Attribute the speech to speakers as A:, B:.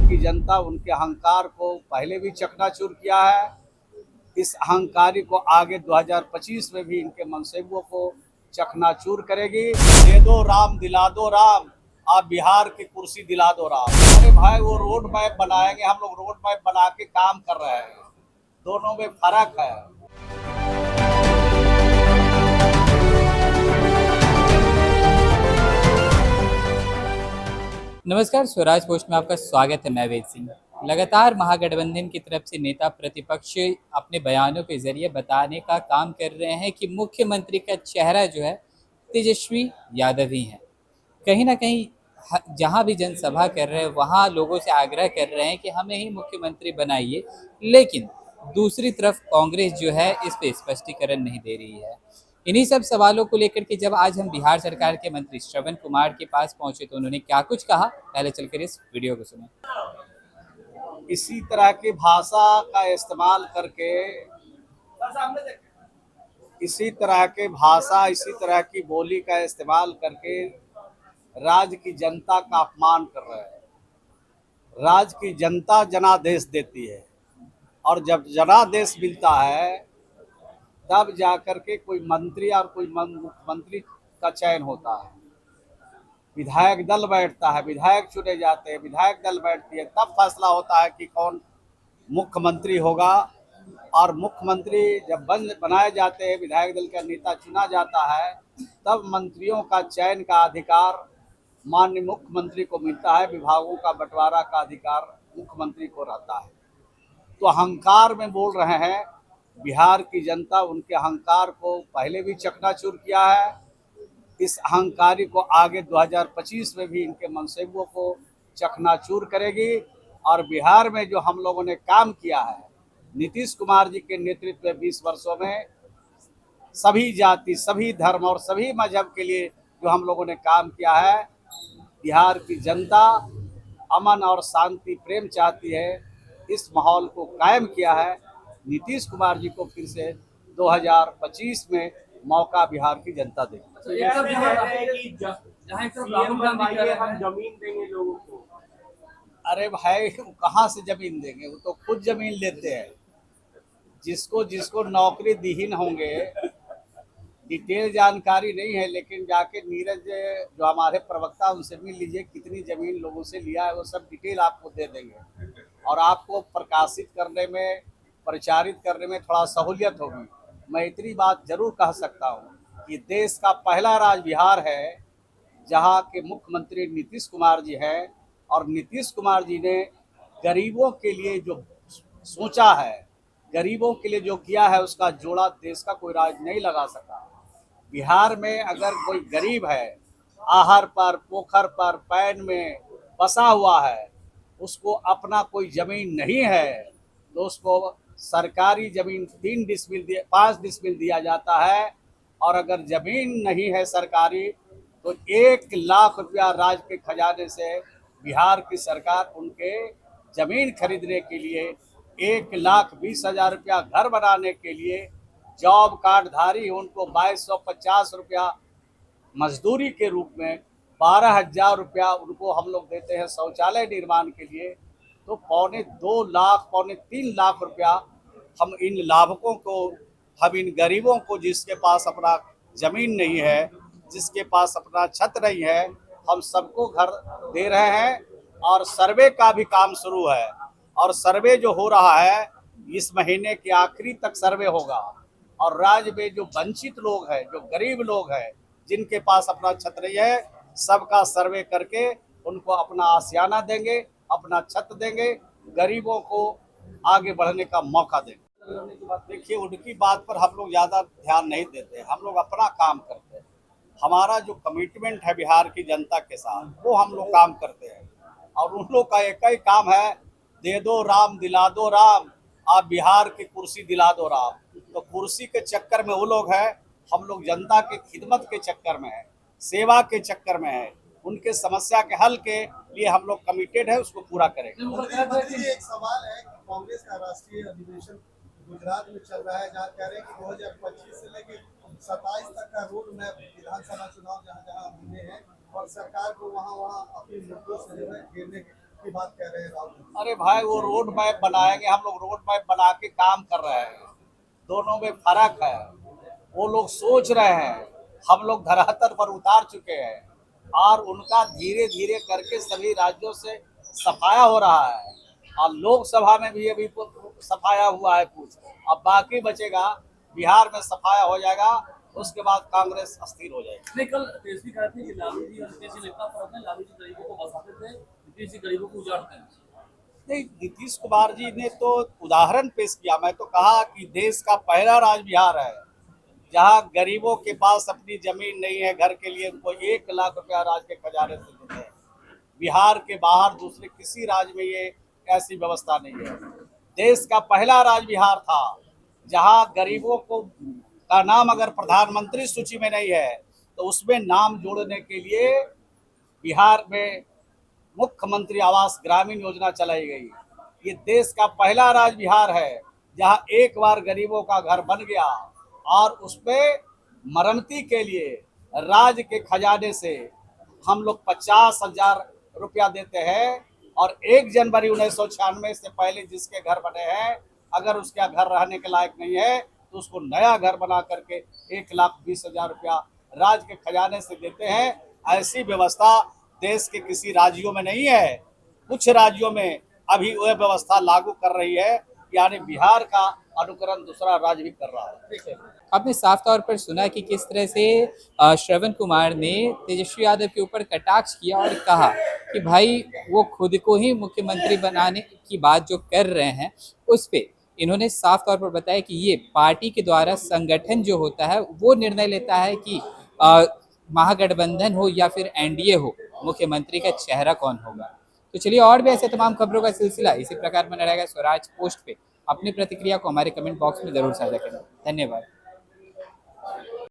A: की जनता उनके अहंकार को पहले भी चकनाचूर किया है। इस अहंकारी को आगे 2025 में भी इनके मंसूबों को चकनाचूर करेगी। दे दो राम दिला दो राम, आप बिहार की कुर्सी दिला दो राम। अरे भाई वो रोड मैप बनाएंगे, हम लोग रोड मैप बना के काम कर रहे हैं, दोनों में फर्क है।
B: नमस्कार, स्वराज पोस्ट में आपका स्वागत है। मैं वेद सिंह। लगातार महागठबंधन की तरफ से नेता प्रतिपक्ष अपने बयानों के जरिए बताने का काम कर रहे हैं कि मुख्यमंत्री का चेहरा जो है तेजस्वी यादव ही है। कहीं ना कहीं जहां भी जनसभा कर रहे हैं वहां लोगों से आग्रह कर रहे हैं कि हमें ही मुख्यमंत्री बनाइए, लेकिन दूसरी तरफ कांग्रेस जो है इस पे स्पष्टीकरण नहीं दे रही है। इन्हीं सब सवालों को लेकर के जब आज हम बिहार सरकार के मंत्री श्रवण कुमार के पास पहुंचे तो उन्होंने क्या कुछ कहा, पहले चलकर इस वीडियो को सुने।
A: इसी तरह की भाषा का इस्तेमाल करके, इसी तरह के भाषा, इसी तरह की बोली का इस्तेमाल करके राज्य की जनता का अपमान कर रहे हैं। राज्य की जनता जनादेश देती है और जब जनादेश मिलता है तब जाकर के कोई मंत्री और कोई मुख्यमंत्री का चयन होता है। विधायक दल बैठता है, विधायक चुने जाते हैं, विधायक दल बैठती है, तब फैसला होता है कि कौन मुख्यमंत्री होगा। और मुख्यमंत्री जब बनाए जाते हैं, विधायक दल का नेता चुना जाता है, तब मंत्रियों का चयन का अधिकार माननीय मुख्यमंत्री को मिलता है। विभागों का बंटवारा का अधिकार मुख्यमंत्री को रहता है। तो अहंकार में बोल रहे हैं। बिहार की जनता उनके अहंकार को पहले भी चकनाचूर किया है। इस अहंकारी को आगे 2025 में भी इनके मंसूबों को चकनाचूर करेगी। और बिहार में जो हम लोगों ने काम किया है नीतीश कुमार जी के नेतृत्व में 20 वर्षों में, सभी जाति, सभी धर्म और सभी मजहब के लिए जो हम लोगों ने काम किया है, बिहार की जनता अमन और शांति प्रेम चाहती है। इस माहौल को कायम किया है। नीतीश कुमार जी को फिर से 2025 में मौका बिहार की जनता देगी।
C: हम जमीन देंगे लोगों को।
A: अरे भाई कहाँ से जमीन देंगे, वो तो खुद जमीन लेते हैं। जिसको जिसको नौकरी दीहीन होंगे, डिटेल जानकारी नहीं है, लेकिन जाके नीरज जो हमारे प्रवक्ता उनसे मिल लीजिए, कितनी जमीन लोगों से लिया है वो सब डिटेल आपको दे देंगे और आपको प्रकाशित करने में, प्रचारित करने में थोड़ा सहूलियत होगी। मैं इतनी बात जरूर कह सकता हूँ कि देश का पहला राज्य बिहार है जहाँ के मुख्यमंत्री नीतीश कुमार जी हैं। और नीतीश कुमार जी ने गरीबों के लिए जो सोचा है, गरीबों के लिए जो किया है, उसका जोड़ा देश का कोई राज्य नहीं लगा सका। बिहार में अगर कोई गरीब है, आहर पर, पोखर पर, पैन में बसा हुआ है, उसको अपना कोई जमीन नहीं है, तो उसको सरकारी जमीन 5 डिसमिल दिया जाता है। और अगर जमीन नहीं है सरकारी, तो 1 लाख रुपया राज्य के खजाने से बिहार की सरकार उनके जमीन खरीदने के लिए, 1,20,000 रुपया घर बनाने के लिए, जॉब कार्ड धारी उनको 2250 रुपया मजदूरी के रूप में, 12,000 रुपया उनको हम लोग देते हैं शौचालय निर्माण के लिए। तो 2.25 लाख, 3.25 लाख रुपया हम इन लाभुकों को, हम इन गरीबों को, जिसके पास अपना जमीन नहीं है, जिसके पास अपना छत नहीं है, हम सबको घर दे रहे हैं। और सर्वे का भी काम शुरू है और सर्वे जो हो रहा है इस महीने के आखिरी तक सर्वे होगा। और राज्य में जो वंचित लोग हैं, जो गरीब लोग हैं, जिनके पास अपना छत नहीं है, सबका सर्वे करके उनको अपना आशियाना देंगे, अपना छत देंगे, गरीबों को आगे बढ़ने का मौका देंगे। देखिए, उनकी बात पर हम लोग ज़्यादा ध्यान नहीं देते, हम लोग अपना काम करते हैं। हमारा जो कमिटमेंट है बिहार की जनता के साथ, वो हम लोग काम करते हैं। और उन लोग का एक ही काम है, दे दो राम दिला दो राम, आप बिहार की कुर्सी दिला दो राम। तो कुर्सी के चक्कर में वो लोग हैं, हम लोग जनता के खिदमत के चक्कर में है, सेवा के चक्कर में है, उनके समस्या के हल के लिए हम लोग कमिटेड है, उसको पूरा करेंगे।
C: एक सवाल है कि कांग्रेस का राष्ट्रीय अधिवेशन गुजरात में चल रहा है, जहाँ कह रहे हैं कि 2025 से लेकर 27 तक का रोड मैप विधानसभा चुनाव जहाँ जहाँ होने हैं और सरकार को वहाँ अपने मुद्दों से जो है घेरने के की बात कह रहे हैं राहुल गांधी।
A: अरे भाई वो रोड मैप बनाएंगे, हम लोग रोड मैप बना के काम कर रहे हैं, दोनों में फर्क है। वो लोग सोच रहे हैं, हम लोग धरातल पर उतार चुके हैं और उनका धीरे धीरे करके सभी राज्यों से सफाया हो रहा है और लोकसभा में भी अभी सफाया हुआ है कुछ, अब बाकी बचेगा। बिहार में सफाया हो जाएगा, उसके बाद कांग्रेस अस्थिर हो जाएगी।
D: नहीं, कल तेजस्वी कहा थे कि लालू जी और नीतीश जी इतना फर्क है, लालू जी गरीबों को बसाते थे, नीतीश जी गरीबों को उजाड़ते हैं।
A: नहीं, नीतीश कुमार जी ने तो उदाहरण पेश किया। मैं तो कहा कि देश का पहला राज्य बिहार है जहां गरीबों के पास अपनी जमीन नहीं है घर के लिए, उनको 1 लाख रुपया राज्य के खजाने से देते हैं। बिहार के बाहर दूसरे किसी राज्य में ये ऐसी व्यवस्था नहीं है। देश का पहला राज्य बिहार था जहां गरीबों को का नाम अगर प्रधानमंत्री सूची में नहीं है तो उसमें नाम जोड़ने के लिए बिहार में मुख्यमंत्री आवास ग्रामीण योजना चलाई गई। ये देश का पहला राज्य बिहार है जहां एक बार गरीबों का घर बन गया और उसमें मरम्मती के लिए राज्य के खजाने से हम लोग 50,000 रुपया देते हैं और 1 जनवरी 1996 से पहले जिसके घर बने हैं अगर उसका घर रहने के लायक नहीं है तो उसको नया घर बना करके 1,20,000 रुपया राज्य के खजाने से देते हैं। ऐसी व्यवस्था देश के किसी राज्यों में नहीं है। कुछ राज्यों में अभी वह व्यवस्था लागू कर रही है, यानी बिहार का अनुकरण दूसरा राज्य भी कर रहा है।
B: आपने साफ तौर पर सुना कि किस तरह से श्रवण कुमार ने तेजस्वी यादव के ऊपर कटाक्ष किया और कहा कि भाई वो खुद को ही मुख्यमंत्री बनाने की बात जो कर रहे हैं उस पे इन्होंने साफ तौर पर बताया कि ये पार्टी के द्वारा संगठन जो होता है वो निर्णय लेता है कि महागठबंधन हो या फिर एनडीए हो, मुख्यमंत्री का चेहरा कौन होगा। तो चलिए और भी ऐसे तमाम खबरों का सिलसिला इसी प्रकार बना रहेगा स्वराज पोस्ट पे। अपनी प्रतिक्रिया को हमारे कमेंट बॉक्स में जरूर साझा करें। धन्यवाद।